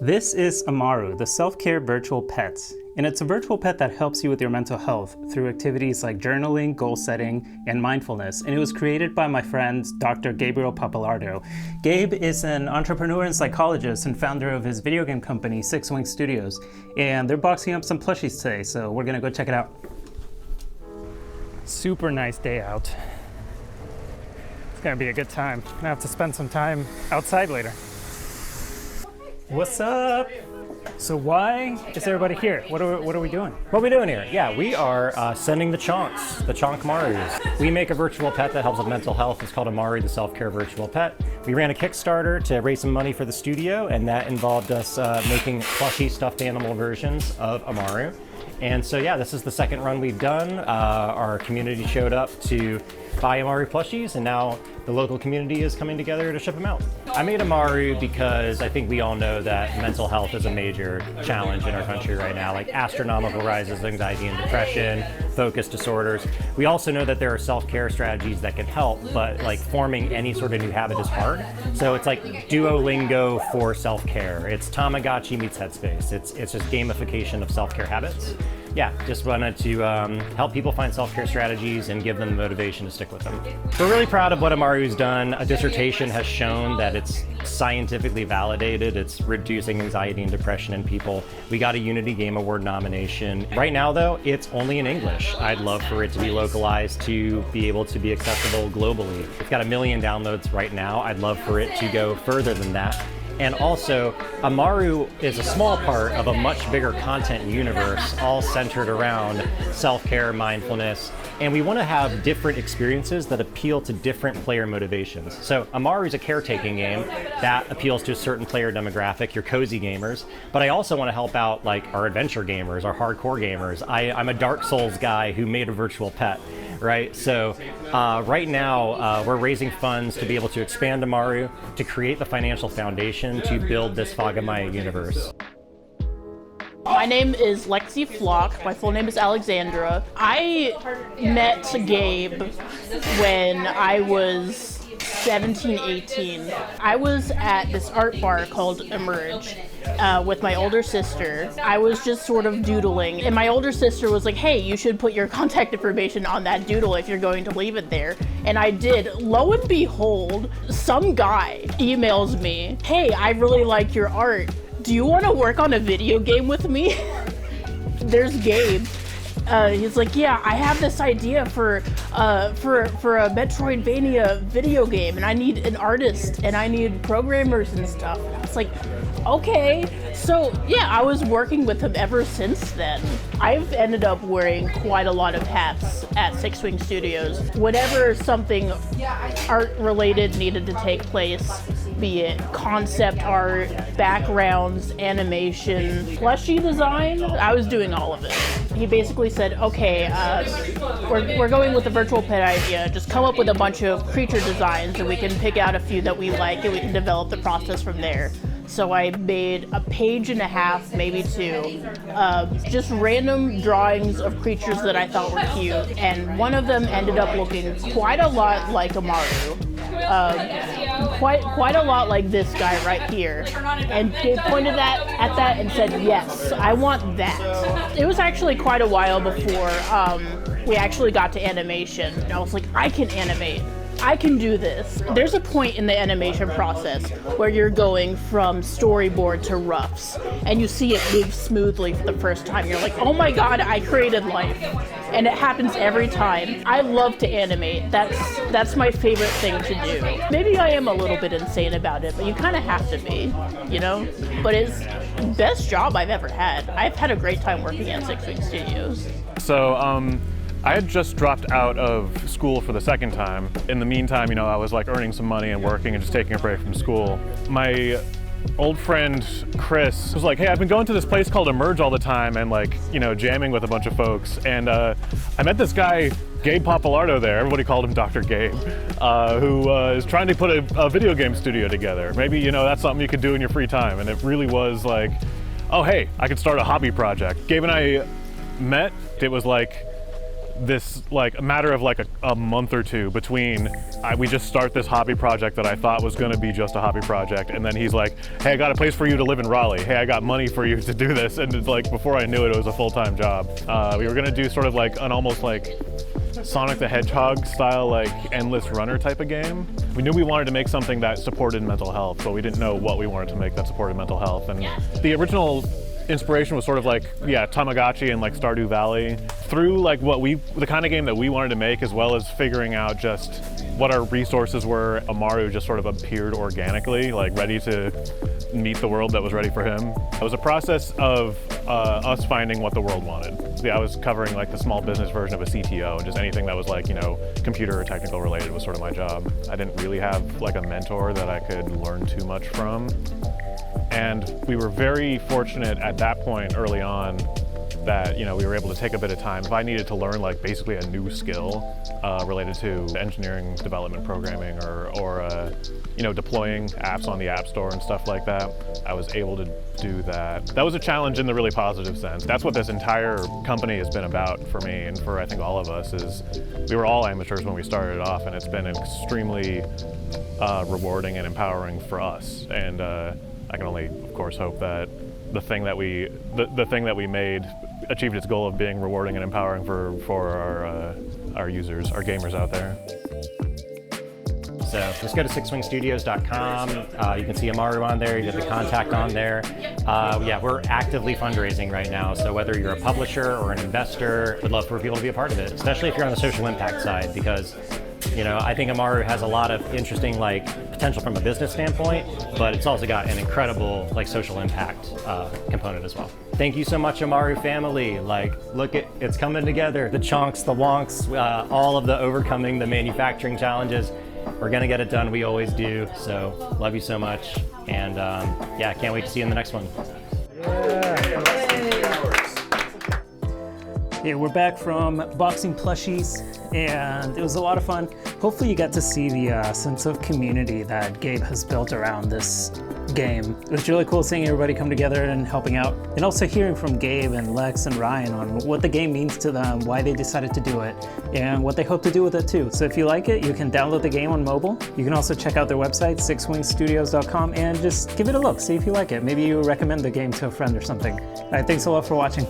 This is Amaru, the self-care virtual pet. And it's a virtual pet that helps you with your mental health through activities like journaling, goal setting, and mindfulness. And it was created by my friend, Dr. Gabriel Papalardo. Gabe is an entrepreneur and psychologist and founder of his video game company, Six Wing Studios. And they're boxing up some plushies today, so we're gonna go check it out. Super nice day out. It's gonna be a good time. I'm gonna have to spend some time outside later. What's up? So why is everybody here? What are we doing? What are we doing here? Yeah, we are sending the chonks, the chonk Marus. We make a virtual pet that helps with mental health. It's called Amaru, the self-care virtual pet. We ran a Kickstarter to raise some money for the studio, and that involved us making plushy stuffed animal versions of Amaru. And so yeah, this is the second run we've done. Our community showed up to buy Amaru plushies, and now the local community is coming together to ship them out. I made Amaru because I think we all know that mental health is a major challenge in our country right now, like astronomical rises of anxiety and depression, focus disorders. We also know that there are self-care strategies that can help, but like forming any sort of new habit is hard. So it's like Duolingo for self-care. It's Tamagotchi meets Headspace. It's just gamification of self-care habits. Yeah, just wanted to help people find self-care strategies and give them the motivation to stick with them. We're really proud of what Amaru's done. A dissertation has shown that it's scientifically validated. It's reducing anxiety and depression in people. We got a Unity Game Award nomination. Right now though, it's only in English. I'd love for it to be localized to be able to be accessible globally. It's got 1 million downloads right now. I'd love for it to go further than that. And also, Amaru is a small part of a much bigger content universe, all centered around self-care, mindfulness, and we want to have different experiences that appeal to different player motivations. So Amaru is a caretaking game that appeals to a certain player demographic, your cozy gamers, but I also want to help out like our adventure gamers, our hardcore gamers. I'm a Dark Souls guy who made a virtual pet. Right, so right now we're raising funds to be able to expand Amaru, to create the financial foundation to build this Fagamaya universe. My name is Lexi Flock. My full name is Alexandra. I met Gabe when I was 17, 18. I was at this art bar called Emerge with my older sister. I was just sort of doodling, and my older sister was like, hey, you should put your contact information on that doodle if you're going to leave it there. And I did. Lo and behold, some guy emails me, hey, I really like your art. Do you want to work on a video game with me? There's Gabe. He's like, yeah, I have this idea for a Metroidvania video game, and I need an artist, and I need programmers and stuff. And I was like, okay. So yeah, I was working with him ever since then. I've ended up wearing quite a lot of hats at Six Wing Studios. Whenever something art related needed to take place, be it concept art, backgrounds, animation, plushie design, I was doing all of it. He basically said, okay, we're going with the virtual pet idea. Just come up with a bunch of creature designs and we can pick out a few that we like and we can develop the process from there. So I made a page and a half, maybe 2, just random drawings of creatures that I thought were cute. And one of them ended up looking quite a lot like Amaru. Quite a lot like this guy right here. And he pointed at that and said, yes, I want that. It was actually quite a while before we actually got to animation. And I was like, I can animate. I can do this. There's a point in the animation process where you're going from storyboard to roughs, and you see it move smoothly for the first time. You're like, oh my god, I created life. And it happens every time. I love to animate. That's my favorite thing to do. Maybe I am a little bit insane about it, but you kind of have to be, you know? But it's the best job I've ever had. I've had a great time working at Six Wing Studios. So, I had just dropped out of school for the second time. In the meantime, you know, I was like earning some money and working and just taking a break from school. My old friend Chris was like, hey, I've been going to this place called Emerge all the time and like, you know, jamming with a bunch of folks. And I met this guy, Gabe Papalardo there, everybody called him Dr. Gabe, who is trying to put a video game studio together. Maybe, you know, that's something you could do in your free time. And it really was like, oh, hey, I could start a hobby project. Gabe and I met, it was like, this like a matter of like a month or two between we just start this hobby project that I thought was going to be just a hobby project, and then he's like, hey, I got a place for you to live in Raleigh. Hey, I got money for you to do this. And it's like, before I knew it, it was a full-time job. We were going to do sort of like an almost like Sonic the Hedgehog style, like endless runner type of game. We knew we wanted to make something that supported mental health, but we didn't know what we wanted to make that supported mental health. And the original inspiration was sort of like, yeah, Tamagotchi and like Stardew Valley. Through like the kind of game that we wanted to make, as well as figuring out just what our resources were, Amaru just sort of appeared organically, like ready to meet the world that was ready for him. It was a process of us finding what the world wanted. I was covering like the small business version of a CTO, and just anything that was like, you know, computer or technical related was sort of my job. I didn't really have like a mentor that I could learn too much from. And we were very fortunate at that point early on that, you know, we were able to take a bit of time. If I needed to learn like basically a new skill related to engineering, development, programming, or you know, deploying apps on the App Store and stuff like that, I was able to do that. That was a challenge in the really positive sense. That's what this entire company has been about for me, and for I think all of us, is we were all amateurs when we started off, and it's been extremely rewarding and empowering for us. And I can only, of course, hope that the thing that we made achieved its goal of being rewarding and empowering for our users, our gamers out there. So just go to sixwingstudios.com. You can see Amaru on there. You get the contact on there. Yeah, we're actively fundraising right now. So whether you're a publisher or an investor, we'd love for people to be a part of it, especially if you're on the social impact side, because, you know, I think Amaru has a lot of interesting like potential from a business standpoint, but it's also got an incredible like social impact component as well. Thank you so much, Amaru family. Like, look, it's coming together. The chonks, the wonks, all of the overcoming the manufacturing challenges. We're gonna get it done. We always do. So love you so much, and yeah, can't wait to see you in the next one. Yeah, we're back from boxing plushies, and it was a lot of fun. Hopefully you got to see the sense of community that Gabe has built around this game. It was really cool seeing everybody come together and helping out, and also hearing from Gabe and Lex and Ryan on what the game means to them, why they decided to do it, and what they hope to do with it too. So if you like it, you can download the game on mobile. You can also check out their website, sixwingstudios.com, and just give it a look, see if you like it. Maybe you recommend the game to a friend or something. All right, thanks a lot for watching.